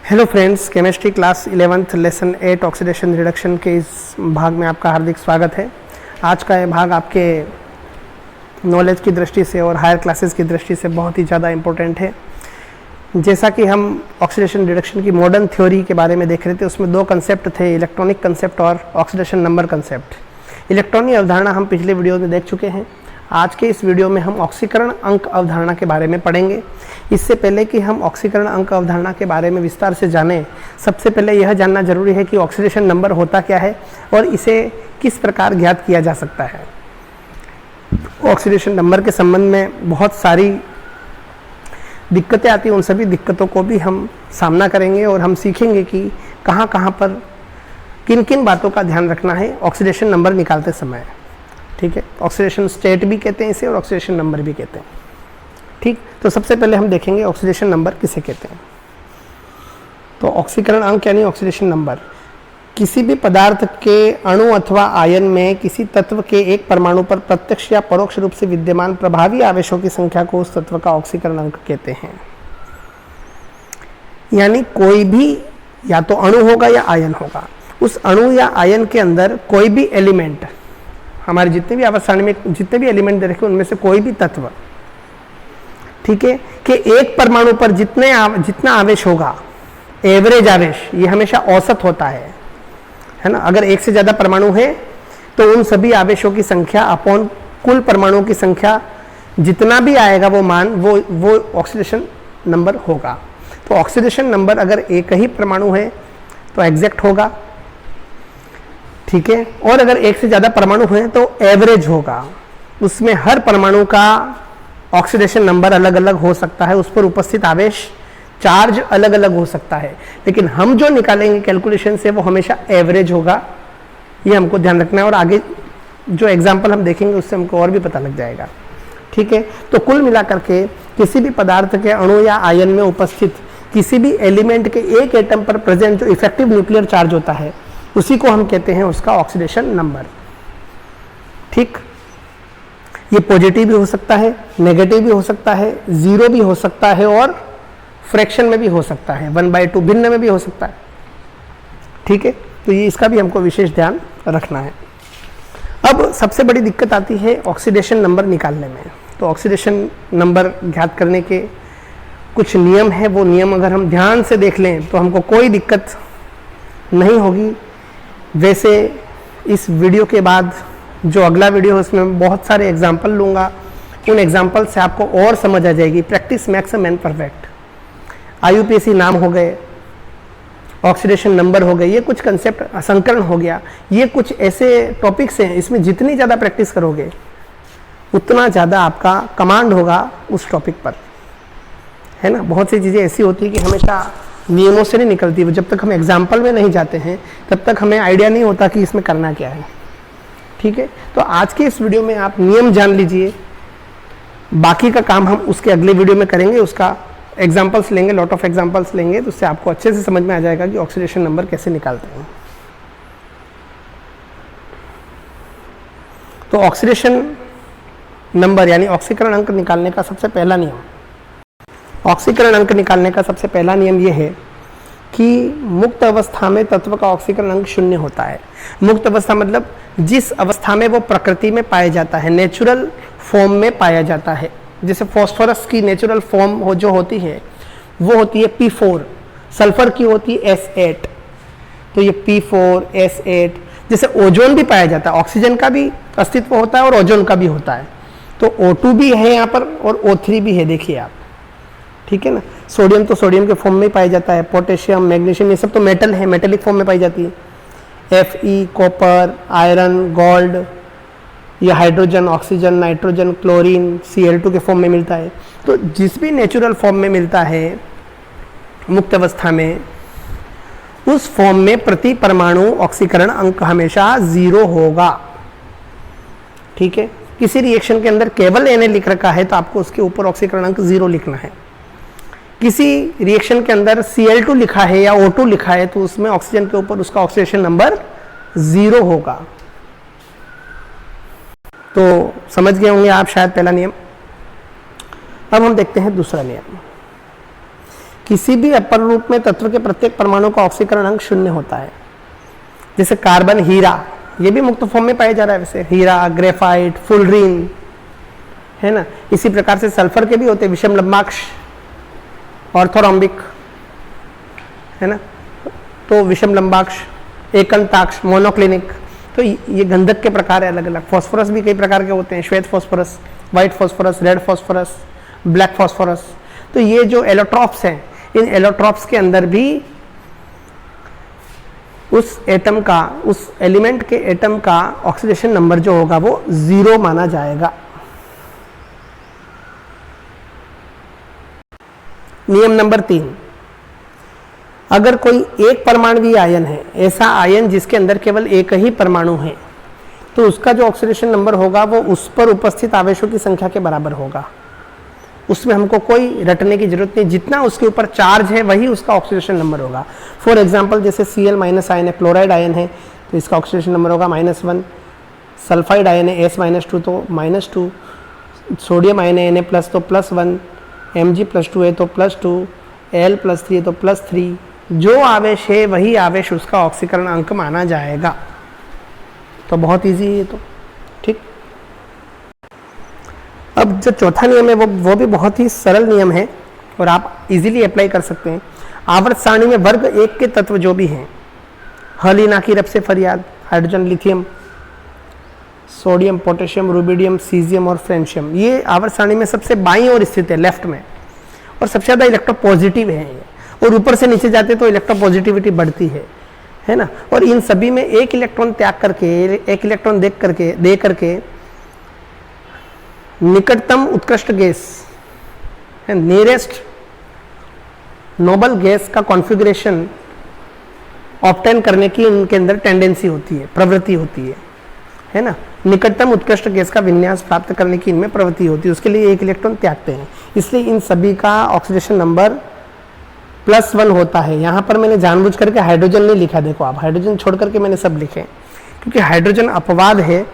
Hello friends, chemistry class 11th lesson 8 oxidation reduction के इस भाग में आपका हार्दिक स्वागत है। आज का ये भाग आपके नॉलेज की दृष्टि से और हायर क्लासेस की दृष्टि से बहुत ही ज़्यादा इम्पोर्टेंट है। जैसा कि हम ऑक्सीडेशन रिडक्शन की मॉडर्न थ्योरी के बारे में देख रहे थे, उसमें दो कंसेप्ट थे, इलेक्ट्रॉनिक कंसेप्ट और ऑक्सीडेशन नंबर कंसेप्ट। इलेक्ट्रॉनिक अवधारणा हम पिछले वीडियो में देख चुके हैं। आज के इस वीडियो में हम ऑक्सीकरण अंक अवधारणा के बारे में पढ़ेंगे। इससे पहले कि हम ऑक्सीकरण अंक अवधारणा के बारे में विस्तार से जानें, सबसे पहले यह जानना जरूरी है कि ऑक्सीडेशन नंबर होता क्या है और इसे किस प्रकार ज्ञात किया जा सकता है। ऑक्सीडेशन नंबर के संबंध में बहुत सारी दिक्कतें आती हैं, उन सभी दिक्कतों को भी हम सामना करेंगे और हम सीखेंगे कि कहाँ कहाँ पर किन किन बातों का ध्यान रखना है ऑक्सीडेशन नंबर निकालते समय। ठीक है, ऑक्सीडेशन स्टेट भी कहते हैं इसे और ऑक्सीडेशन नंबर भी कहते हैं। ठीक, तो सबसे पहले हम देखेंगे ऑक्सीडेशन नंबर किसे कहते हैं। तो ऑक्सीकरण अंक यानी ऑक्सीडेशन नंबर किसी भी पदार्थ के अणु अथवा आयन में किसी तत्व के एक परमाणु पर प्रत्यक्ष या परोक्ष रूप से विद्यमान प्रभावी आवेशों की संख्या को उस तत्व का ऑक्सीकरण अंक कहते हैं। यानी कोई भी या तो अणु होगा या आयन होगा, उस अणु या आयन के अंदर कोई भी एलिमेंट, हमारे जितने भी अवस्थान में जितने भी एलिमेंट दे रखे उनमें से कोई भी तत्व, ठीक है, कि एक परमाणु पर जितना आवेश होगा, एवरेज आवेश, ये हमेशा औसत होता है ना। अगर एक से ज़्यादा परमाणु है तो उन सभी आवेशों की संख्या अपॉन कुल परमाणुओं की संख्या, जितना भी आएगा वो मान, वो ऑक्सीडेशन नंबर होगा। तो ऑक्सीडेशन नंबर अगर एक ही परमाणु है तो एग्जैक्ट होगा, ठीक है, और अगर एक से ज़्यादा परमाणु है तो एवरेज होगा। उसमें हर परमाणु का ऑक्सीडेशन नंबर अलग अलग हो सकता है, उस पर उपस्थित आवेश चार्ज अलग अलग हो सकता है, लेकिन हम जो निकालेंगे कैलकुलेशन से वो हमेशा एवरेज होगा। ये हमको ध्यान रखना है और आगे जो एग्जाम्पल हम देखेंगे उससे हमको और भी पता लग जाएगा। ठीक है, तो कुल मिलाकर के किसी भी पदार्थ के अणु या आयन में उपस्थित किसी भी एलिमेंट के एक एटम पर प्रेजेंट जो इफेक्टिव न्यूक्लियर चार्ज होता है, उसी को हम कहते हैं उसका ऑक्सीडेशन नंबर। ठीक, ये पॉजिटिव भी हो सकता है, नेगेटिव भी हो सकता है, जीरो भी हो सकता है और फ्रैक्शन में भी हो सकता है, 1/2 भिन्न में भी हो सकता है। ठीक है, तो ये इसका भी हमको विशेष ध्यान रखना है। अब सबसे बड़ी दिक्कत आती है ऑक्सीडेशन नंबर निकालने में। तो ऑक्सीडेशन नंबर ज्ञात करने के कुछ नियम है, वो नियम अगर हम ध्यान से देख लें तो हमको कोई दिक्कत नहीं होगी। वैसे इस वीडियो के बाद जो अगला वीडियो है उसमें बहुत सारे एग्जाम्पल लूँगा, उन एग्जाम्पल से आपको और समझ आ जाएगी। Practice makes a man perfect. IUPAC नाम हो गए, ऑक्सीडेशन नंबर हो गए, ये कुछ कंसेप्ट, असंकरण हो गया, ये कुछ ऐसे टॉपिक्स हैं, इसमें जितनी ज़्यादा प्रैक्टिस करोगे उतना ज़्यादा आपका कमांड होगा उस टॉपिक पर, है ना। बहुत सी चीज़ें ऐसी होती है कि हमेशा नियमों से नहीं निकलती, वो जब तक हम एग्जाम्पल में नहीं जाते हैं तब तक हमें आइडिया नहीं होता कि इसमें करना क्या है। ठीक है, तो आज के इस वीडियो में आप नियम जान लीजिए, बाकी का काम हम उसके अगले वीडियो में करेंगे। उसका एग्जाम्पल्स लेंगे, लॉट ऑफ एग्जाम्पल्स लेंगे, तो उससे आपको अच्छे से समझ में आ जाएगा कि ऑक्सीडेशन नंबर कैसे निकालते हैं। तो ऑक्सीडेशन नंबर यानी ऑक्सीकरण अंक निकालने का सबसे पहला नियम, ऑक्सीकरण अंक निकालने का सबसे पहला नियम यह है कि मुक्त अवस्था में तत्व का ऑक्सीकरण अंक 0 होता है। मुक्त अवस्था मतलब जिस अवस्था में वो प्रकृति में पाया जाता है, नेचुरल फॉर्म में पाया जाता है। जैसे फास्फोरस की नेचुरल फॉर्म जो होती है वो होती है P4, सल्फर की होती है S8, तो ये P4 S8। जैसे ओजोन भी पाया जाता है, ऑक्सीजन का भी अस्तित्व होता है और ओजोन का भी होता है, तो O2 भी है यहाँ पर और O3 भी है, देखिए आप। ठीक है ना। सोडियम तो सोडियम के फॉर्म में पाया जाता है, पोटेशियम, मैग्नीशियम, ये सब तो मेटल है, मेटेलिक फॉर्म में पाई जाती है। Fe कॉपर, आयरन, गोल्ड, ये hydrogen, oxygen, nitrogen, chlorine, Cl2 के फॉर्म में मिलता है। तो जिस भी नेचुरल फॉर्म में मिलता है मुक्त अवस्था में, उस फॉर्म में प्रति परमाणु ऑक्सीकरण अंक हमेशा 0 होगा। ठीक है, किसी रिएक्शन के अंदर केवल Na लिख रखा है तो आपको उसके ऊपर ऑक्सीकरण अंक 0 लिखना है। किसी रिएक्शन के अंदर Cl2 लिखा है या O2 लिखा है तो उसमें ऑक्सीजन के ऊपर उसका ऑक्सीडेशन नंबर 0 होगा। तो समझ गए होंगे आप शायद पहला नियम। अब हम देखते हैं दूसरा नियम। किसी भी अपर रूप में तत्व के प्रत्येक परमाणु का ऑक्सीकरण अंक 0 होता है। जैसे कार्बन, हीरा, ये भी मुक्त फॉर्म में पाया जा रहा है वैसे, हीरा, ग्रेफाइट, फुलरीन, है ना। इसी प्रकार से सल्फर के भी होते हैं, विषम लंबाक्ष, ऑर्थोरॉम्बिक, है ना, तो विषम लंबाक्ष, एकंताक्ष, मोनोक्लिनिक। तो ये गंधक के प्रकार है अलग अलग। फॉस्फोरस भी कई प्रकार के होते हैं, श्वेत phosphorus, white phosphorus, red phosphorus, black phosphorus. तो ये जो एलोट्रॉप्स हैं, इन एलोट्रॉप्स के अंदर भी उस एटम का, उस एलिमेंट के एटम का ऑक्सीडेशन नंबर जो होगा वो 0 माना जाएगा। नियम नंबर 3, अगर कोई एक परमाणुवीय आयन है, ऐसा आयन जिसके अंदर केवल एक ही परमाणु है, तो उसका जो ऑक्सीडेशन नंबर होगा वो उस पर उपस्थित आवेशों की संख्या के बराबर होगा। उसमें हमको कोई रटने की जरूरत नहीं, जितना उसके ऊपर चार्ज है वही उसका ऑक्सीडेशन नंबर होगा। फॉर एग्जांपल जैसे Cl- आयन है, क्लोराइड आयन है, तो इसका ऑक्सीडेशन नंबर होगा -1। सल्फाइड आयन है S-2 तो -2, सोडियम आयन है Na+ तो +1, Mg+2 है तो +2, Al+3 है तो +3। जो आवेश है वही आवेश उसका ऑक्सीकरण अंक माना जाएगा। तो बहुत ईजी है। तो ठीक, अब जो चौथा नियम है वो भी बहुत ही सरल नियम है और आप इजीली अप्लाई कर सकते हैं। आवर्त सारणी में वर्ग 1 के तत्व जो भी हैं, हलीना की रब से फरियाद, hydrogen, lithium, sodium, potassium, rubidium, caesium और फ्रेंशियम, ये आवर्त सारणी में सबसे बाईं ओर स्थित है, लेफ्ट में, और सबसे ज़्यादा इलेक्ट्रोपॉजिटिव है ये। और ऊपर से नीचे जाते तो इलेक्ट्रोपॉजिटिविटी बढ़ती है ना। और इन सभी में एक इलेक्ट्रॉन त्याग करके, एक इलेक्ट्रॉन दे करके निकटतम उत्कृष्ट गैस, नियरेस्ट नोबल गैस का कॉन्फ़िगरेशन ऑब्टेन करने की इनके अंदर टेंडेंसी होती है, प्रवृत्ति होती है ना। निकटतम उत्कृष्ट गैस का विन्यास प्राप्त करने की इनमें प्रवृत्ति होती है, उसके लिए एक इलेक्ट्रॉन त्यागते हैं। इसलिए इन सभी का ऑक्सीडेशन नंबर +1 होता है। यहाँ पर मैंने जानबूझ करके हाइड्रोजन नहीं लिखा, देखो आप, हाइड्रोजन छोड़ करके मैंने सब लिखे, क्योंकि हाइड्रोजन अपवाद है।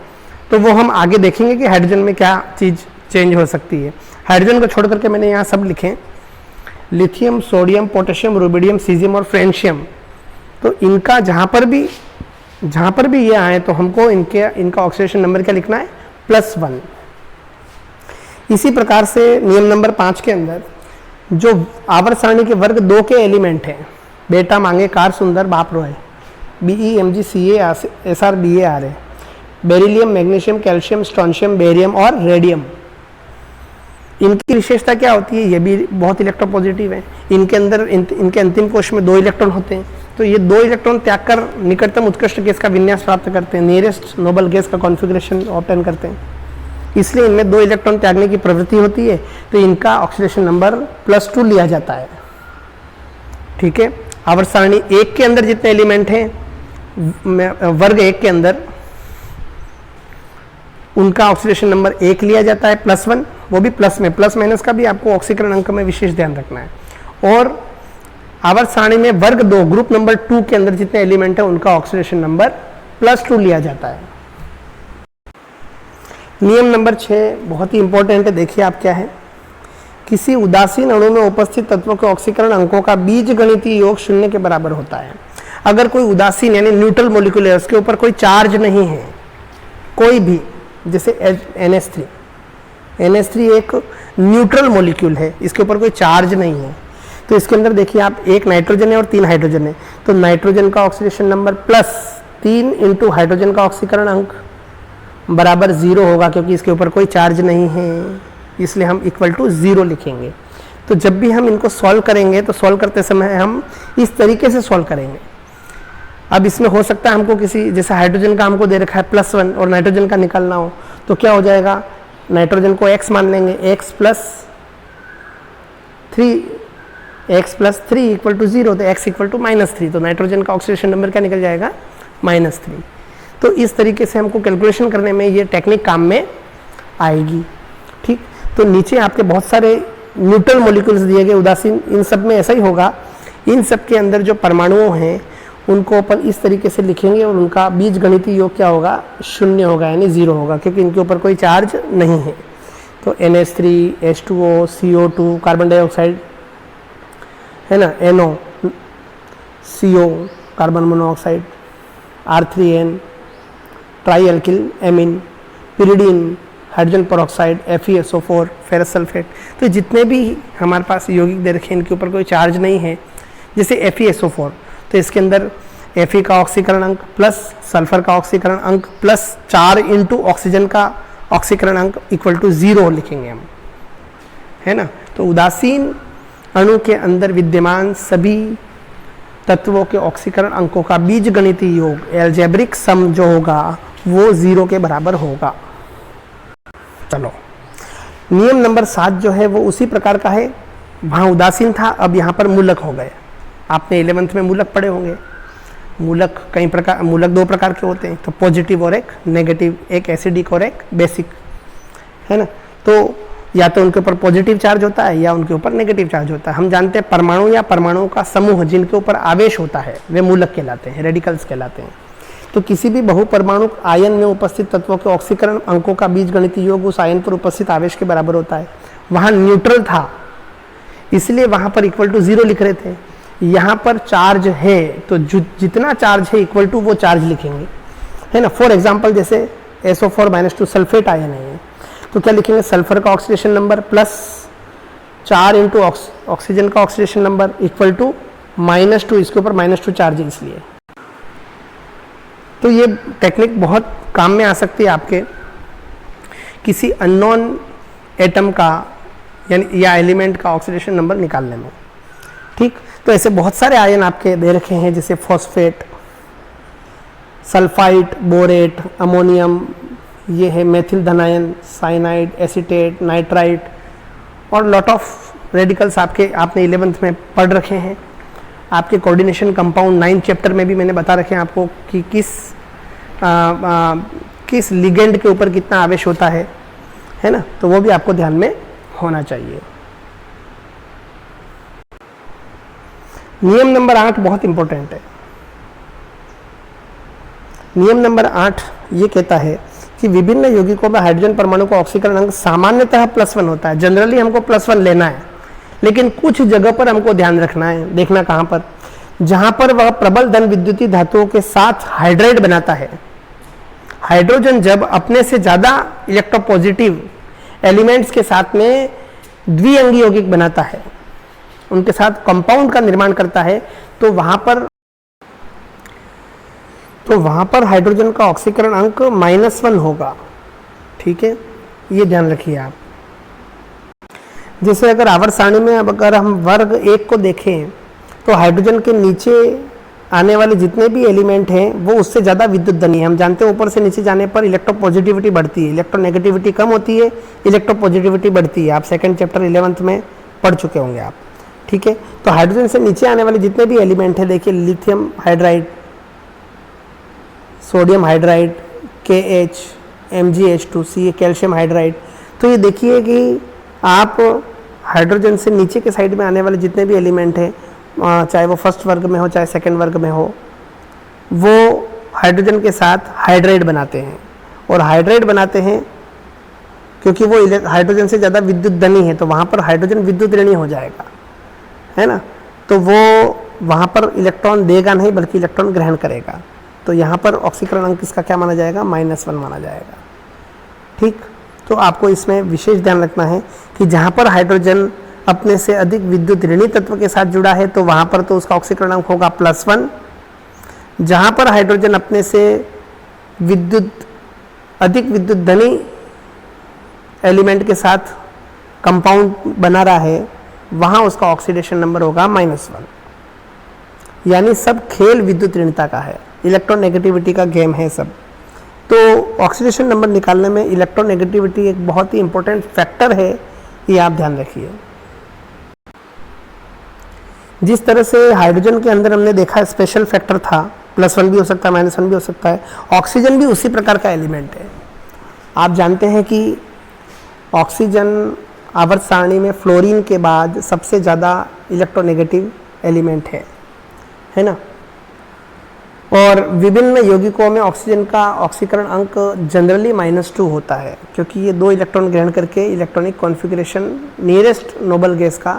तो वो हम आगे देखेंगे कि हाइड्रोजन में क्या चीज़ चेंज हो सकती है। हाइड्रोजन को छोड़ करके मैंने यहाँ सब लिखे, lithium, sodium, potassium, rubidium, caesium और फ्रेंशियम। तो इनका जहाँ पर भी ये आए तो हमको इनका ऑक्सीडेशन नंबर क्या लिखना है, +1। इसी प्रकार से नियम नंबर 5 के अंदर जो आवर्त सारणी के वर्ग 2 के एलिमेंट हैं, बेटा, मांगे, कार, सुंदर, बाप, रोए, Be, Mg, Ca, Sr, Ba, Ra, beryllium, magnesium, calcium, strontium, barium और रेडियम, इनकी विशेषता क्या होती है, ये भी बहुत इलेक्ट्रोपॉजिटिव है। इनके अंदर इनके अंतिम कोश में 2 इलेक्ट्रॉन होते हैं, तो ये 2 इलेक्ट्रॉन त्याग कर निकटतम उत्कृष्ट गैस का विन्यास प्राप्त करते हैं, नियरेस्ट नोबल गैस का कॉन्फ़िगरेशन ऑब्टेन करते हैं। इसलिए इनमें 2 इलेक्ट्रॉन त्यागने की प्रवृत्ति होती है, तो इनका ऑक्सीडेशन नंबर +2 लिया जाता है। ठीक है, आवर्त सारणी 1 के अंदर जितने एलिमेंट हैं, वर्ग 1 के अंदर, उनका ऑक्सीडेशन नंबर 1 लिया जाता है, +1, वो भी प्लस में। प्लस माइनस का भी आपको ऑक्सीकरण अंक में विशेष ध्यान रखना है। और आवर्त सारणी में वर्ग 2, ग्रुप नंबर 2 के अंदर जितने एलिमेंट हैं उनका ऑक्सीडेशन नंबर +2 लिया जाता है। नियम नंबर 6 बहुत ही इंपॉर्टेंट है, देखिए आप क्या है। किसी उदासीन अणु में उपस्थित तत्वों के ऑक्सीकरण अंकों का बीजगणितीय योग 0 के बराबर होता है। अगर कोई उदासीन यानी न्यूट्रल मॉलिक्यूल है, उसके ऊपर कोई चार्ज नहीं है, कोई भी, जैसे NH3 एक न्यूट्रल मॉलिक्यूल है, इसके ऊपर कोई चार्ज नहीं है, तो इसके अंदर देखिए आप, 1 नाइट्रोजन है और 3 हाइड्रोजन है, तो नाइट्रोजन का ऑक्सीडेशन नंबर +3 इंटू हाइड्रोजन का ऑक्सीकरण अंक बराबर 0 होगा, क्योंकि इसके ऊपर कोई चार्ज नहीं है, इसलिए हम =0 लिखेंगे। तो जब भी हम इनको सॉल्व करेंगे तो सॉल्व करते समय हम इस तरीके से सॉल्व करेंगे। अब इसमें हो सकता है हमको किसी, जैसे हाइड्रोजन का हमको दे रखा है +1 और नाइट्रोजन का निकालना हो, तो क्या हो जाएगा, नाइट्रोजन को x मान लेंगे, x + 3 = 0, तो x = -3, तो नाइट्रोजन का ऑक्सीडेशन नंबर क्या निकल जाएगा, -3। तो इस तरीके से हमको कैलकुलेशन करने में ये टेक्निक काम में आएगी। ठीक, तो नीचे आपके बहुत सारे न्यूट्रल मॉलिक्यूल्स दिए गए, उदासीन, इन सब में ऐसा ही होगा। इन सब के अंदर जो परमाणु हैं उनको अपन इस तरीके से लिखेंगे और उनका बीजगणितीय योग क्या होगा, 0 होगा, यानी 0 होगा, क्योंकि इनके ऊपर कोई चार्ज नहीं है। तो NH3, H2O, CO2, carbon dioxide, है ना, NO, CO carbon monoxide, R3N try alkyl amine, pyridine hydrogen peroxide, FeSO4 ferrous sulphate. तो जितने भी हमारे पास यौगिक दे रखे हैं इनके ऊपर कोई चार्ज नहीं है। जैसे FeSO4 तो इसके अंदर Fe का ऑक्सीकरण अंक प्लस सल्फर का ऑक्सीकरण अंक प्लस 4 इंटू ऑक्सीजन का ऑक्सीकरण अंक इक्वल टू 0 लिखेंगे हम, है ना। तो उदासीन अणु के अंदर विद्यमान सभी तत्वों के ऑक्सीकरण अंकों का बीजगणितीय योग एल्जेब्रिक सम जो होगा वो 0 के बराबर होगा। चलो, नियम नंबर 7 जो है वो उसी प्रकार का है। वहाँ उदासीन था, अब यहाँ पर मूलक हो गए। आपने 11th में मूलक पढ़े होंगे। मूलक कई प्रकार, मूलक 2 प्रकार के होते हैं, तो पॉजिटिव और एक नेगेटिव, एक एसिडिक और एक बेसिक, है ना। तो या तो उनके ऊपर पॉजिटिव चार्ज होता है या उनके ऊपर नेगेटिव चार्ज होता है। हम जानते हैं परमाणु या परमाणुओं का समूह जिनके ऊपर आवेश होता है वे मूलक कहलाते हैं, रेडिकल्स कहलाते हैं। तो किसी भी बहुपरमाणु आयन में उपस्थित तत्वों के ऑक्सीकरण अंकों का बीजगणितीय योग उस आयन पर उपस्थित आवेश के बराबर होता है। वहाँ न्यूट्रल था इसलिए वहाँ पर इक्वल टू 0 लिख रहे थे। यहाँ पर चार्ज है तो जितना चार्ज है इक्वल टू वो चार्ज लिखेंगे, है ना। फॉर एग्जाम्पल जैसे SO4-2 सल्फेट आयन है तो क्या लिखेंगे, सल्फर का oxidation number plus 4 into oxygen का ऑक्सीडेशन नंबर इक्वल टू -2, इसके ऊपर -2 चार्ज है इसलिए। तो ये टेक्निक बहुत काम में आ सकती है आपके किसी अननोन एटम का यानी या एलिमेंट का ऑक्सीडेशन नंबर निकालने में, ठीक। तो ऐसे बहुत सारे आयन आपके दे रखे हैं जैसे फॉस्फेट, सल्फाइट, बोरेट, अमोनियम, ये है मेथिल धनायन, साइनाइड, एसीटेट, नाइट्राइट और लॉट ऑफ रेडिकल्स आपने 11th में पढ़ रखे हैं। आपके कोऑर्डिनेशन कंपाउंड 9 चैप्टर में भी मैंने बता रखे हैं आपको कि किस लिगेंड के ऊपर कितना आवेश होता है ना। तो वो भी आपको ध्यान में होना चाहिए। नियम नंबर 8 बहुत इंपॉर्टेंट है। नियम नंबर 8 ये कहता है कि विभिन्न यौगिकों में हाइड्रोजन परमाणु का ऑक्सीकरण अंक सामान्यतः +1 होता है। जनरली हमको +1 लेना है, लेकिन कुछ जगह पर हमको ध्यान रखना है। देखना कहाँ पर, जहाँ पर वह प्रबल धन विद्युतीय धातुओं के साथ हाइड्राइड बनाता है। हाइड्रोजन जब अपने से ज़्यादा इलेक्ट्रोपॉजिटिव एलिमेंट्स के साथ में द्विअंगी यौगिक बनाता है, उनके साथ कंपाउंड का निर्माण करता है, तो वहाँ पर हाइड्रोजन का ऑक्सीकरण अंक -1 होगा, ठीक है। ये ध्यान रखिए आप। जैसे अगर आवर्त सारणी में अगर हम वर्ग 1 को देखें तो हाइड्रोजन के नीचे आने वाले जितने भी एलिमेंट हैं वो उससे ज़्यादा विद्युत धनी है। हम जानते हैं ऊपर से नीचे जाने पर इलेक्ट्रोपॉजिटिविटी बढ़ती है, इलेक्ट्रोनेगेटिविटी कम होती है, इलेक्ट्रोपॉजिटिविटी बढ़ती है। आप 2nd चैप्टर 11th में पढ़ चुके होंगे आप, ठीक है। तो हाइड्रोजन से नीचे आने वाले जितने भी एलिमेंट हैं, देखिए lithium hydride, sodium hydride, KH, MgH2C, calcium hydride. तो ये देखिए कि आप हाइड्रोजन से नीचे के साइड में आने वाले जितने भी एलिमेंट हैं, चाहे वो फर्स्ट वर्ग में हो चाहे 2nd वर्ग में हो, वो हाइड्रोजन के साथ हाइड्राइड बनाते हैं। और हाइड्राइड बनाते हैं क्योंकि वो हाइड्रोजन से ज़्यादा विद्युत धनी है, तो वहाँ पर हाइड्रोजन विद्युत ऋणी हो जाएगा, है ना। तो वो वहाँ पर इलेक्ट्रॉन देगा नहीं बल्कि इलेक्ट्रॉन ग्रहण करेगा। तो यहाँ पर ऑक्सीकरण अंक इसका क्या माना जाएगा, -1 माना जाएगा, ठीक। तो आपको इसमें विशेष ध्यान रखना है कि जहाँ पर हाइड्रोजन अपने से अधिक विद्युत ऋणी तत्व के साथ जुड़ा है तो वहाँ पर तो उसका ऑक्सीकरण अंक होगा +1। जहाँ पर हाइड्रोजन अपने से अधिक विद्युत धनी एलिमेंट के साथ कंपाउंड बना रहा है वहाँ उसका ऑक्सीडेशन नंबर होगा -1। यानी सब खेल विद्युत ऋणता का है, इलेक्ट्रोनेगेटिविटी का गेम है सब। तो ऑक्सीडेशन नंबर निकालने में इलेक्ट्रोनेगेटिविटी एक बहुत ही इंपॉर्टेंट फैक्टर है, ये आप ध्यान रखिए। जिस तरह से हाइड्रोजन के अंदर हमने देखा स्पेशल फैक्टर था, +1 भी हो सकता है, -1 भी हो सकता है, ऑक्सीजन भी उसी प्रकार का एलिमेंट है। आप जानते हैं कि ऑक्सीजन आवर्त सारणी में फ्लोरीन के बाद सबसे ज़्यादा इलेक्ट्रोनेगेटिव एलिमेंट है ना। और विभिन्न यौगिकों में ऑक्सीजन का ऑक्सीकरण अंक जनरली -2 होता है क्योंकि ये 2 इलेक्ट्रॉन ग्रहण करके electronic configuration nearest noble gas का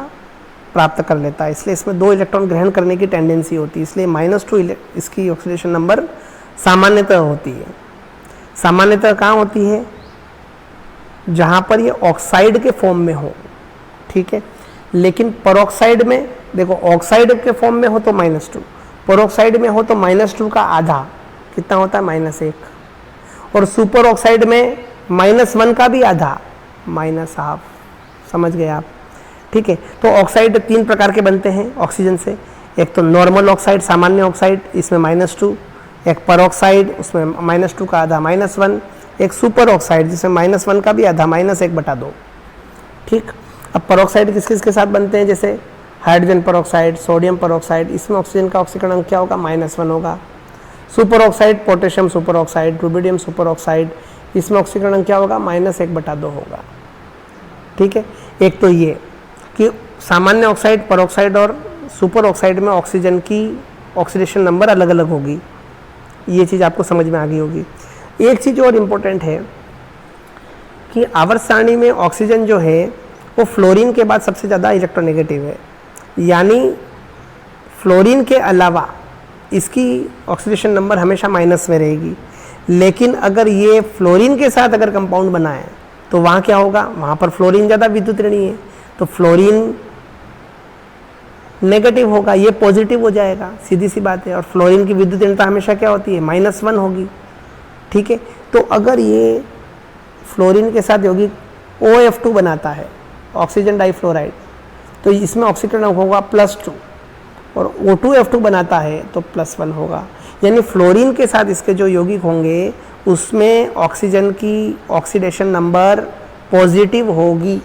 प्राप्त कर लेता है, इसलिए इसमें 2 इलेक्ट्रॉन ग्रहण करने की टेंडेंसी होती है, इसलिए -2 इसकी ऑक्सीडेशन नंबर सामान्यतः होती है। सामान्यतः कहाँ होती है? जहाँ पर ये ऑक्साइड के फॉर्म में हो, ठीक है। लेकिन परऑक्साइड में देखो, ऑक्साइड के फॉर्म में हो तो -2, परऑक्साइड में हो तो -2 का आधा कितना होता है? -1, और सुपर ऑक्साइड में -1 का भी आधा -12। समझ गए आप? ठीक है। तो ऑक्साइड 3 प्रकार के बनते हैं ऑक्सीजन से। एक तो नॉर्मल ऑक्साइड, सामान्य ऑक्साइड, इसमें -2, एक परऑक्साइड, उसमें -2 का आधा -1, एक सुपर ऑक्साइड जिसमें -1 का भी आधा -1/2। ठीक। अब परऑक्साइड किस किस के साथ बनते हैं? जैसे हाइड्रोजन परऑक्साइड, सोडियम परऑक्साइड, इसमें ऑक्सीजन का ऑक्सीकरण क्या होगा? -1 होगा। Super oxide, potassium super oxide, rubidium super oxide, इसमें ऑक्सीकरण क्या होगा? -1/2 होगा। ठीक है। एक तो ये कि सामान्य ऑक्साइड, परऑक्साइड और सुपर ऑक्साइड में ऑक्सीजन की ऑक्सीडेशन नंबर अलग अलग होगी। ये चीज़ आपको समझ में आ गई होगी। एक चीज़ और इम्पोर्टेंट है कि आवर्त सारणी में ऑक्सीजन जो है वो फ्लोरीन के बाद सबसे ज़्यादा इलेक्ट्रोनेगेटिव है, यानी फ्लोरीन के अलावा इसकी ऑक्सीडेशन नंबर हमेशा माइनस में रहेगी। लेकिन अगर ये फ्लोरीन के साथ अगर कंपाउंड बना है तो वहाँ क्या होगा? वहाँ पर फ्लोरीन ज़्यादा विद्युत ऋणी है, तो फ्लोरीन नेगेटिव होगा, ये पॉजिटिव हो जाएगा, सीधी सी बात है। और फ्लोरीन की विद्युत ऋणता हमेशा क्या होती है? -1 होगी। ठीक है। तो अगर ये फ्लोरीन के साथ यौगिक OF2 बनाता है, ऑक्सीजन डाइफ्लोराइड, तो इसमें ऑक्सीकरण होगा +2, और O2F2 बनाता है तो +1 होगा। यानी फ्लोरीन के साथ इसके जो यौगिक होंगे उसमें ऑक्सीजन की ऑक्सीडेशन नंबर पॉजिटिव होगी।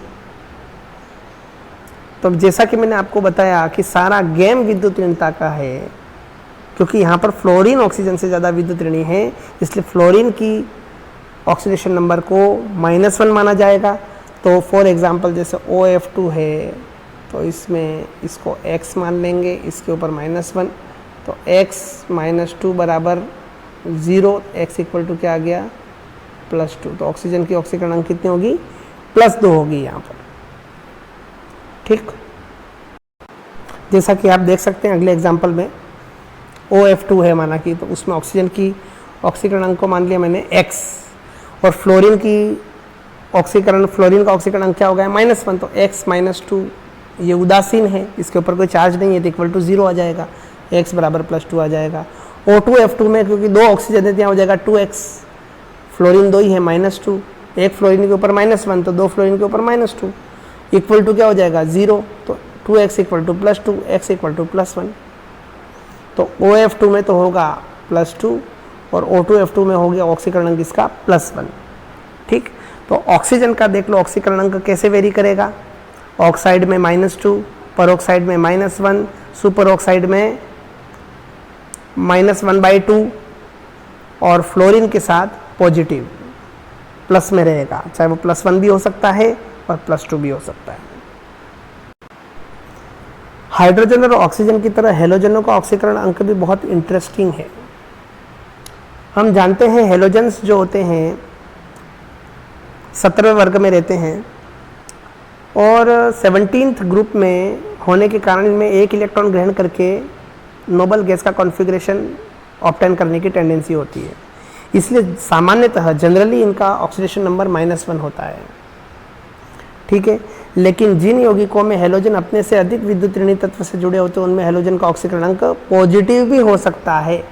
तो जैसा कि मैंने आपको बताया कि सारा गेम विद्युत ऋणता का है, क्योंकि यहाँ पर फ्लोरीन ऑक्सीजन से ज़्यादा विद्युत ऋणी है, इसलिए फ्लोरीन की ऑक्सीडेशन नंबर को -1 माना जाएगा। तो फॉर एग्जांपल जैसे OF2 है तो इसमें इसको X मान लेंगे, इसके ऊपर -1, तो X -2 बराबर 0, X इक्वल टू क्या आ गया? +2। तो ऑक्सीजन की ऑक्सीकरण कितनी होगी? +2 होगी यहाँ पर। ठीक। जैसा कि आप देख सकते हैं अगले एग्जाम्पल में OF2 है माना कि, तो उसमें ऑक्सीजन की ऑक्सीकरण को मान लिया मैंने X, और फ्लोरीन की ऑक्सीकरण, फ्लोरीन का ऑक्सीकरण क्या हो गया? -1, तो X -2 ये उदासीन है, इसके ऊपर कोई चार्ज नहीं है, तो इक्वल टू 0 आ जाएगा, X बराबर +2 आ जाएगा। O2F2 में क्योंकि 2 ऑक्सीजन है, यहाँ हो जाएगा 2X, फ्लोरीन 2 ही है, -2, एक फ्लोरीन के ऊपर -1, तो 2 फ्लोरीन के ऊपर -2, इक्वल टू क्या हो जाएगा? 0, तो 2X equal to +2, X equal to +1। तो OF2 में तो होगा +2 और O2F2 में हो गया ऑक्सीकरण किसका? +1। ठीक। तो ऑक्सीजन का देख लो ऑक्सीकरण का कैसे वेरी करेगा। ऑक्साइड में -2, परऑक्साइड में -1, सुपर ऑक्साइड में -1/2, और फ्लोरीन के साथ पॉजिटिव प्लस में रहेगा, चाहे वो +1 भी हो सकता है और +2 भी हो सकता है। हाइड्रोजन और ऑक्सीजन की तरह हेलोजनों का ऑक्सीकरण अंक भी बहुत इंटरेस्टिंग है। हम जानते हैं हेलोजन्स जो होते हैं 17वें वर्ग में रहते हैं, और 17th ग्रुप में होने के कारण इनमें एक इलेक्ट्रॉन ग्रहण करके नोबल गैस का कॉन्फ़िगरेशन ऑब्टेन करने की टेंडेंसी होती है, इसलिए सामान्यतः जनरली इनका ऑक्सीडेशन नंबर -1 होता है। ठीक है। लेकिन जिन यौगिकों में हेलोजन अपने से अधिक विद्युत ऋणी तत्व से जुड़े होते हैं उनमें हेलोजन का ऑक्सीकरण अंक पॉजिटिव भी हो सकता है।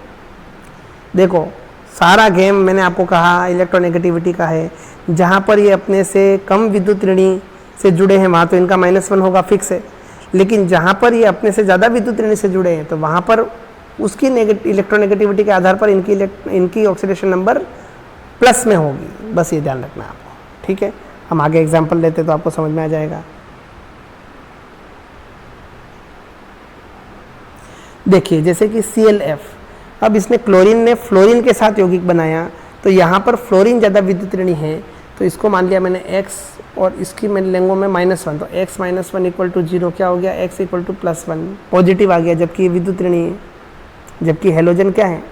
देखो सारा गेम मैंने आपको कहा इलेक्ट्रोनेगेटिविटी का है, जहाँ पर ये अपने से कम विद्युत ऋणी से जुड़े हैं वहाँ तो इनका -1 होगा, फिक्स है। लेकिन जहाँ पर ये अपने से ज़्यादा विद्युत ऋणी से जुड़े हैं तो वहाँ पर उसकी इलेक्ट्रोनेगेटिविटी के आधार पर इनकी ऑक्सीडेशन नंबर प्लस में होगी, बस ये ध्यान रखना है आपको। ठीक है। हम आगे एग्जाम्पल लेते तो आपको समझ में आ जाएगा। देखिए जैसे कि ClF, अब इसने क्लोरीन ने फ्लोरीन के साथ यौगिक बनाया, तो यहाँ पर फ्लोरीन ज़्यादा विद्युत ऋणी है, तो इसको मान लिया मैंने X और इसकी मैं लेंगों में -1, तो X -1 इक्वल टू 0 क्या हो गया? X इक्वल टू +1 पॉजिटिव आ गया, जबकि ये विद्युत ऋणी है। जबकि हेलोजन क्या है?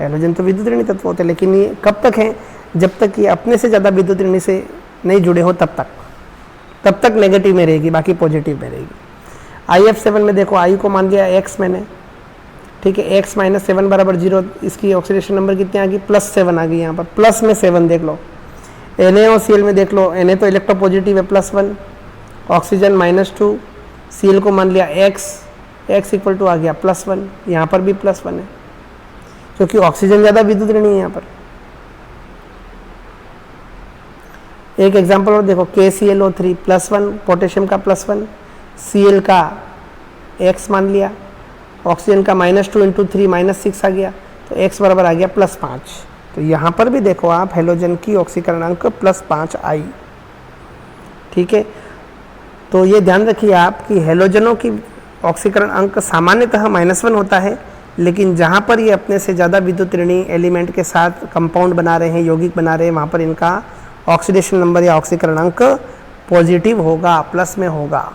हेलोजन तो विद्युत ऋणी तत्व होते हैं, लेकिन ये कब तक है? जब तक ये अपने से ज़्यादा विद्युत ऋणी से नहीं जुड़े हो तब तक नेगेटिव में रहेगी, बाकी पॉजिटिव में रहेगी। IF7 में देखो I को मान लिया x मैंने, ठीक है, x माइनस 7 बराबर 0, इसकी ऑक्सीडेशन नंबर कितनी आ गई, +7 आ गई। यहाँ पर प्लस में 7 देख लो। NaOCl में देख लो, Na तो इलेक्ट्रोपॉजिटिव है +1, ऑक्सीजन -2, Cl को मान लिया x इक्वल टू आ गया +1, यहाँ पर भी +1 है क्योंकि ऑक्सीजन ज़्यादा विद्युत ऋणी है यहाँ पर। एक एग्जांपल और देखो, KClO3 +1, पोटेशियम का +1, Cl का x मान लिया, ऑक्सीजन का -2 × 3 -6 आ गया, तो x बराबर आ गया +5। तो यहाँ पर भी देखो आप हेलोजन की ऑक्सीकरण अंक +5 आई, ठीक है। तो ये ध्यान रखिए आप कि हेलोजनों की ऑक्सीकरण अंक सामान्यतः -1 होता है, लेकिन जहाँ पर ये अपने से ज़्यादा विद्युत ऋणी एलिमेंट के साथ कंपाउंड बना रहे हैं, यौगिक बना रहे हैं, वहाँ पर इनका ऑक्सीडेशन नंबर या ऑक्सीकरण अंक पॉजिटिव होगा, प्लस में होगा।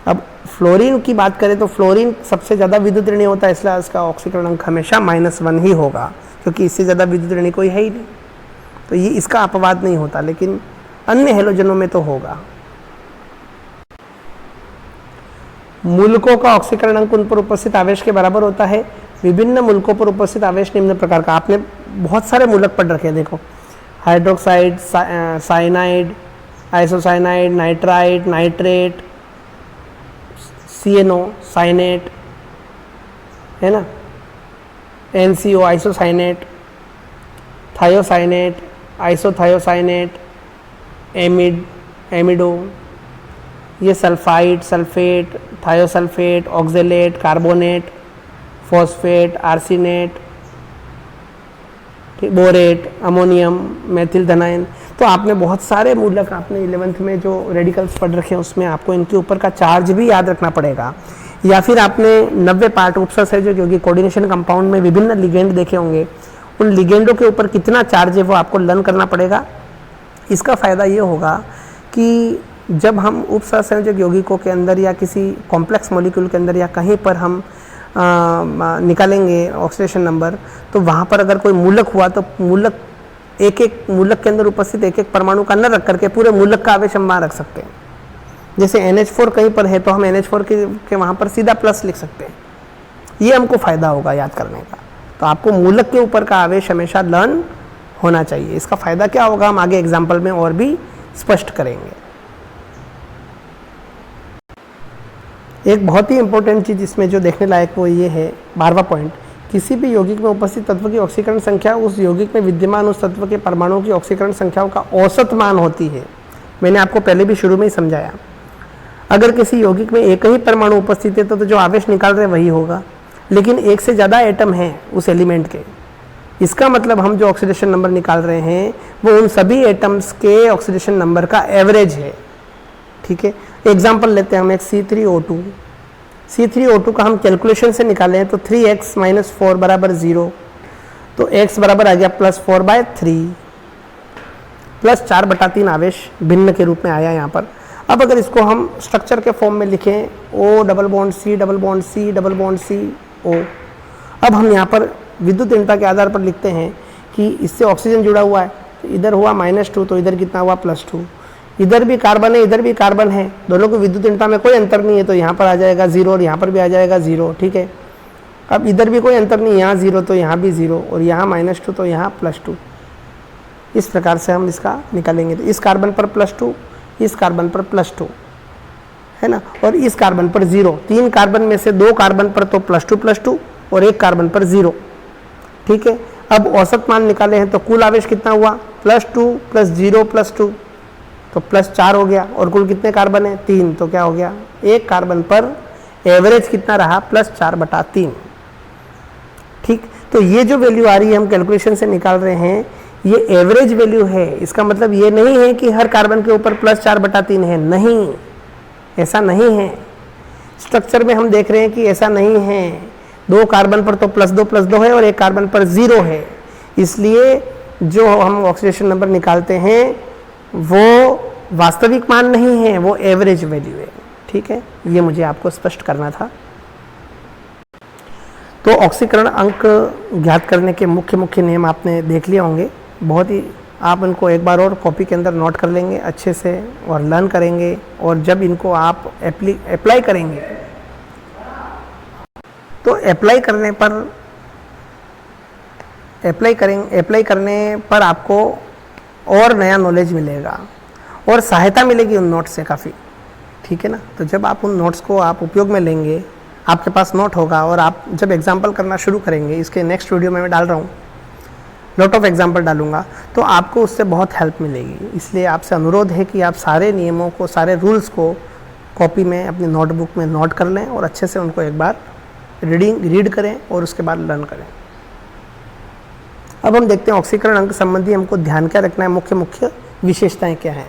अब फ्लोरीन की बात करें तो फ्लोरीन सबसे ज़्यादा विद्युत ऋणी होता है, इसलिए इसका ऑक्सीकरण अंक हमेशा -1 ही होगा, क्योंकि इससे ज़्यादा विद्युत ऋणी कोई है ही नहीं, तो ये इसका अपवाद नहीं होता, लेकिन अन्य हेलोजनों में तो होगा। मूलकों का ऑक्सीकरण अंक उन पर उपस्थित आवेश के बराबर होता है। विभिन्न मूलकों पर उपस्थित आवेश निम्न प्रकार का, आपने बहुत सारे मूलक पढ़ रखे हैं, देखो hydroxide, cyanide, isocyanide, nitride, nitrate, CNO, cyanate, है ना, NCO, isocyanate, thiocyanate, isothiocyanate, amide, amido, ये sulphide, sulphate, thiosulphate, oxalate, carbonate, phosphate, arsenate, borate, ammonium, methyl धनायन। तो आपने बहुत सारे मूलक आपने 11th में जो रेडिकल्स पढ़ रखे हैं उसमें आपको इनके ऊपर का चार्ज भी याद रखना पड़ेगा, या फिर आपने 90 पार्ट उपसंयोजक क्योंकि कोऑर्डिनेशन कंपाउंड में विभिन्न लिगेंड देखे होंगे, उन लिगेंडों के ऊपर कितना चार्ज है वो आपको लर्न करना पड़ेगा। इसका फ़ायदा ये होगा कि जब हम उपसंयोजक यौगिकों के अंदर या किसी कॉम्प्लेक्स मॉलिक्यूल के अंदर या कहीं पर हम निकालेंगे ऑक्सीडेशन नंबर, तो वहाँ पर अगर कोई मूलक हुआ तो मूलक एक मूलक के अंदर उपस्थित एक परमाणु का न रख करके पूरे मूलक का आवेश हम वहाँ रख सकते हैं। जैसे NH4 कहीं पर है तो हम NH4 के वहाँ पर सीधा प्लस लिख सकते हैं, ये हमको फ़ायदा होगा याद करने का। तो आपको मूलक के ऊपर का आवेश हमेशा लर्न होना चाहिए। इसका फ़ायदा क्या होगा हम आगे एग्जाम्पल में और भी स्पष्ट करेंगे। एक बहुत ही इंपॉर्टेंट चीज़ इसमें जो देखने लायक वो ये है, 12वां पॉइंट, किसी भी यौगिक में उपस्थित तत्व की ऑक्सीकरण संख्या उस यौगिक में विद्यमान उस तत्व के परमाणुओं की ऑक्सीकरण संख्याओं का औसत मान होती है। मैंने आपको पहले भी शुरू में ही समझाया, अगर किसी यौगिक में एक ही परमाणु उपस्थित है तो जो आवेश निकाल रहे वही होगा, लेकिन एक से ज़्यादा एटम हैं उस एलिमेंट के, इसका मतलब हम जो ऑक्सीडेशन नंबर निकाल रहे हैं वो उन सभी एटम्स के ऑक्सीडेशन नंबर का एवरेज है, ठीक है। एग्जाम्पल लेते हैं हम एक C3O2, C3O2 का हम कैलकुलेशन से निकाले हैं तो 3x - 4 बराबर 0, तो x बराबर आ गया +4/3, +4/3 आवेश भिन्न के रूप में आया यहाँ पर। अब अगर इसको हम स्ट्रक्चर के फॉर्म में लिखें O double bond C double bond C double bond C O, अब हम यहाँ पर विद्युत ऋणता के आधार पर लिखते हैं कि इससे ऑक्सीजन जुड़ा हुआ है, तो इधर हुआ -2 तो इधर कितना हुआ +2, इधर भी कार्बन है इधर भी कार्बन है, दोनों को विद्युत ऋणता में कोई अंतर नहीं है, तो यहाँ पर आ जाएगा 0 और यहाँ पर भी आ जाएगा 0, ठीक है। अब इधर भी कोई अंतर नहीं, यहाँ 0 तो यहाँ भी 0 और यहाँ -2 तो यहाँ +2, इस प्रकार से हम इसका निकालेंगे। तो इस कार्बन पर +2, इस कार्बन पर +2, है ना, और इस कार्बन पर 0, 3 कार्बन में से 2 कार्बन पर तो +2 और 1 कार्बन पर 0, ठीक है। अब औसत मान निकाले हैं तो कुल आवेश कितना हुआ, +2 + 0 + 2 तो +4 हो गया, और कुल कितने कार्बन है 3, तो क्या हो गया, एक कार्बन पर एवरेज कितना रहा +4/3, ठीक। तो ये जो वैल्यू आ रही है हम कैलकुलेशन से निकाल रहे हैं, ये एवरेज वैल्यू है, इसका मतलब ये नहीं है कि हर कार्बन के ऊपर +4/3 है, नहीं, ऐसा नहीं है। स्ट्रक्चर में हम देख रहे हैं कि ऐसा नहीं है, 2 कार्बन पर तो +2 है और 1 कार्बन पर 0 है, इसलिए जो हम ऑक्सीडेशन नंबर निकालते हैं वो वास्तविक मान नहीं है, वो एवरेज वैल्यू है, ठीक है। ये मुझे आपको स्पष्ट करना था। तो ऑक्सीकरण अंक ज्ञात करने के मुख्य नियम आपने देख लिए होंगे, बहुत ही आप इनको एक बार और कॉपी के अंदर नोट कर लेंगे अच्छे से और लर्न करेंगे, और जब इनको आप अप्लाई करेंगे तो अप्लाई करने पर आपको और नया नॉलेज मिलेगा और सहायता मिलेगी उन नोट्स से काफ़ी, ठीक है ना। तो जब आप उन नोट्स को आप उपयोग में लेंगे, आपके पास नोट होगा और आप जब एग्जाम्पल करना शुरू करेंगे, इसके नेक्स्ट वीडियो में मैं डाल रहा हूँ, लॉट ऑफ एग्जाम्पल डालूंगा, तो आपको उससे बहुत हेल्प मिलेगी। इसलिए आपसे अनुरोध है कि आप सारे नियमों को, सारे रूल्स को कॉपी में अपनी नोटबुक में नोट कर लें और अच्छे से उनको एक बार रीड करें और उसके बाद लर्न करें। अब हम देखते हैं ऑक्सीकरण अंक संबंधी हमको ध्यान क्या रखना है, मुख्य विशेषताएं क्या हैं।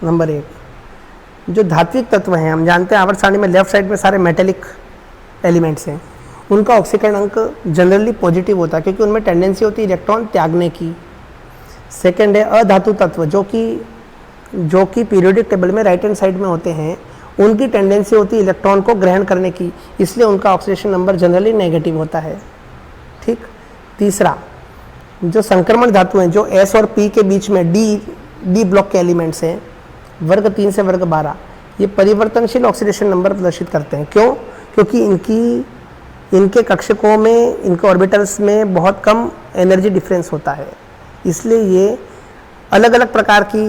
नंबर 1, जो धात्विक तत्व हैं, हम जानते हैं आवर्त सारणी में लेफ्ट साइड में सारे मेटेलिक एलिमेंट्स हैं, उनका ऑक्सीकरण अंक जनरली पॉजिटिव होता है क्योंकि उनमें टेंडेंसी होती है इलेक्ट्रॉन त्यागने की। सेकंड है अधातु तत्व, जो कि पीरियोडिक टेबल में राइट हैंड साइड में होते हैं, उनकी टेंडेंसी होती है इलेक्ट्रॉन को ग्रहण करने की, इसलिए उनका ऑक्सीडेशन नंबर जनरली नेगेटिव होता है, ठीक। तीसरा, जो संक्रमण धातु हैं, जो एस और पी के बीच में डी ब्लॉक के एलिमेंट्स हैं, वर्ग 3 से वर्ग 12, ये परिवर्तनशील ऑक्सीडेशन नंबर प्रदर्शित करते हैं। क्यों? क्योंकि इनके कक्षकों में, इनके ऑर्बिटल्स में बहुत कम एनर्जी डिफरेंस होता है, इसलिए ये अलग अलग प्रकार की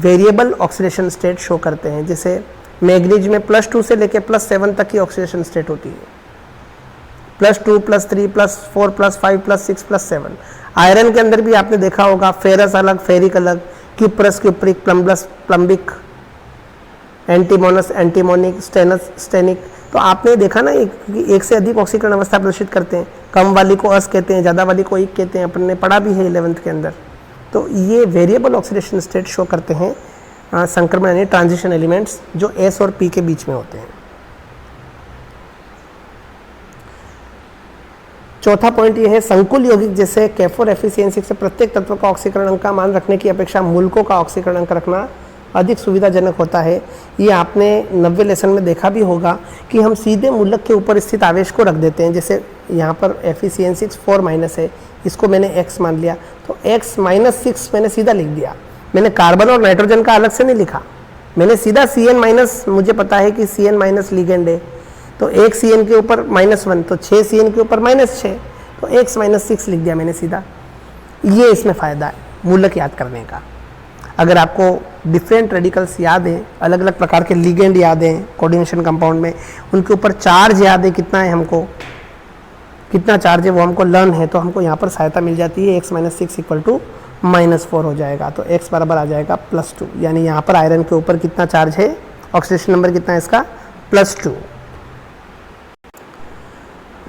वेरिएबल ऑक्सीडेशन स्टेट शो करते हैं। जैसे मैग्नीज में +2 से लेकर +7 तक की ऑक्सीडेशन स्टेट होती है, +2, +3, +4, +5, +6, +7। आयरन के अंदर भी आपने देखा होगा, फेरस अलग, फेरिक अलग, क्यूप्रस क्यूप्रिक, प्लम्बिक, एंटीमोनस एंटीमोनिक, स्टेनिक। तो आपने देखा ना, एक से अधिक ऑक्सीकरण अवस्था प्रदर्शित करते हैं। कम वाली को अस कहते हैं, ज़्यादा वाली को इक कहते हैं, अपन ने पढ़ा भी है 11th के अंदर। तो ये वेरिएबल ऑक्सीडेशन स्टेट शो करते हैं संक्रमण यानी ट्रांजिशन एलिमेंट्स, जो एस और पी के बीच में होते हैं। चौथा पॉइंट ये है, संकुल यौगिक जैसे K4 Fe से प्रत्येक तत्व का ऑक्सीकरण अंक का मान रखने की अपेक्षा मूलकों का ऑक्सीकरण अंक रखना अधिक सुविधाजनक होता है। ये आपने 90 लेसन में देखा भी होगा कि हम सीधे मूलक के ऊपर स्थित आवेश को रख देते हैं। जैसे यहाँ पर Fe6 4- है, इसको मैंने x मान लिया, तो x -6 मैंने सीधा लिख दिया। मैंने कार्बन और नाइट्रोजन का अलग से नहीं लिखा, मैंने सीधा Cn-, मुझे पता है कि Cn- लिगेंड है, तो एक Cn के ऊपर -1, तो 6 Cn के ऊपर -6, तो x -6 लिख दिया मैंने सीधा। ये इसमें फ़ायदा है मूलक याद करने का। अगर आपको डिफरेंट रेडिकल्स याद हैं, अलग अलग प्रकार के लिगेंड याद हैं कोऑर्डिनेशन कंपाउंड में, उनके ऊपर चार्ज याद है, कितना है हमको, कितना चार्ज है वो हमको लर्न है, तो हमको यहाँ पर सहायता मिल जाती है। x -6 = -4 हो जाएगा, तो x बराबर आ जाएगा +2। यानी यहाँ पर आयरन के ऊपर कितना चार्ज है, ऑक्सीडेशन नंबर कितना है इसका, +2।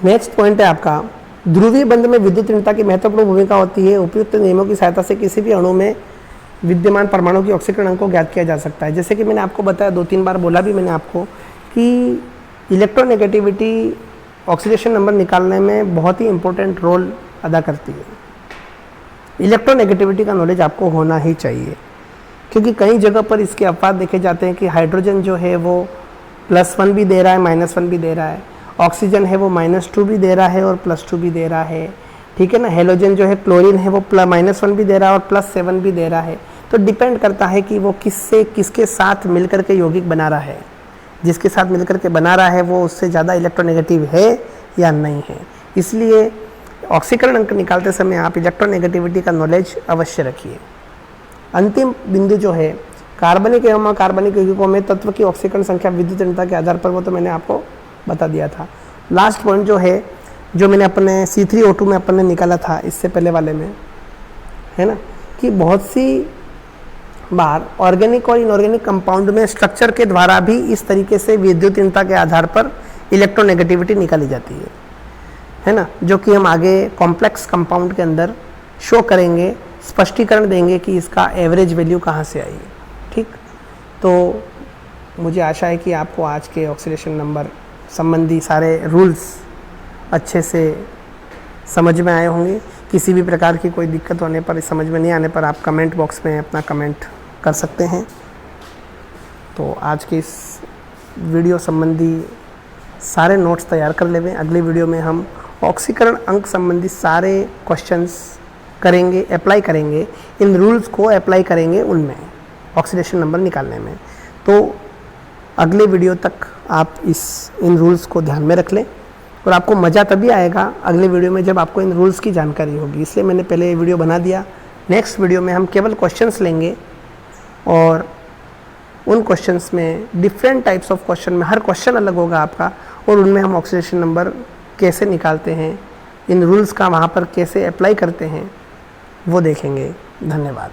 नेक्स्ट पॉइंट है आपका, ध्रुवीय बंध में विद्युत ऋणता की महत्वपूर्ण भूमिका होती है। उपयुक्त नियमों की सहायता से किसी भी अणु में विद्यमान परमाणु की ऑक्सीकरण अंक को ज्ञात किया जा सकता है। जैसे कि मैंने आपको बताया, 2-3 बार बोला भी मैंने आपको कि इलेक्ट्रोनेगेटिविटी ऑक्सीडेशन नंबर निकालने में बहुत ही इंपॉर्टेंट रोल अदा करती है। इलेक्ट्रोनेगेटिविटी का नॉलेज आपको होना ही चाहिए, क्योंकि कई जगह पर इसके अपवाद देखे जाते हैं कि हाइड्रोजन जो है वो +1 भी दे रहा है, -1 भी दे रहा है, ऑक्सीजन है वो -2 भी दे रहा है और +2 भी दे रहा है, ठीक है ना। हेलोजन जो है, क्लोरीन है, वो -1 भी दे रहा है और +7 भी दे रहा है। तो डिपेंड करता है कि वो किसके साथ मिलकर के यौगिक बना रहा है। जिसके साथ मिलकर के बना रहा है वो उससे ज़्यादा इलेक्ट्रोनेगेटिव है या नहीं है। इसलिए ऑक्सीकरण अंक निकालते समय आप इलेक्ट्रोनेगेटिविटी का नॉलेज अवश्य रखिए। अंतिम बिंदु जो है, कार्बनिक एवं अकार्बनिक यौगिकों में तत्व की ऑक्सीकरण संख्या विद्युत ऋणता के आधार पर, वो तो मैंने आपको बता दिया था। लास्ट पॉइंट जो है, जो मैंने अपने C3O2 में अपन ने निकाला था इससे पहले वाले में, है ना, कि बहुत सी बार ऑर्गेनिक और इनऑर्गेनिक कंपाउंड में स्ट्रक्चर के द्वारा भी इस तरीके से विद्युत ऋणता के आधार पर इलेक्ट्रोनेगेटिविटी निकाली जाती है ना, जो कि हम आगे कॉम्प्लेक्स कंपाउंड के अंदर शो करेंगे, स्पष्टीकरण देंगे कि इसका एवरेज वैल्यू कहाँ से आई है, ठीक। तो मुझे आशा है कि आपको आज के ऑक्सीडेशन नंबर संबंधी सारे रूल्स अच्छे से समझ में आए होंगे। किसी भी प्रकार की कोई दिक्कत होने पर, समझ में नहीं आने पर, आप कमेंट बॉक्स में अपना कमेंट कर सकते हैं। तो आज के इस वीडियो संबंधी सारे नोट्स तैयार कर लेवें। अगली वीडियो में हम ऑक्सीकरण अंक संबंधी सारे क्वेश्चंस करेंगे, अप्लाई करेंगे, इन रूल्स को अप्लाई करेंगे उनमें ऑक्सीडेशन नंबर निकालने में। तो अगले वीडियो तक आप इन रूल्स को ध्यान में रख लें और आपको मज़ा तभी आएगा अगले वीडियो में जब आपको इन रूल्स की जानकारी होगी। इसलिए मैंने पहले ये वीडियो बना दिया। नेक्स्ट वीडियो में हम केवल क्वेश्चंस लेंगे और उन क्वेश्चंस में डिफरेंट टाइप्स ऑफ क्वेश्चन में हर क्वेश्चन अलग होगा आपका और उनमें हम ऑक्सीडेशन नंबर कैसे निकालते हैं, इन रूल्स का वहाँ पर कैसे अप्लाई करते हैं वो देखेंगे। धन्यवाद।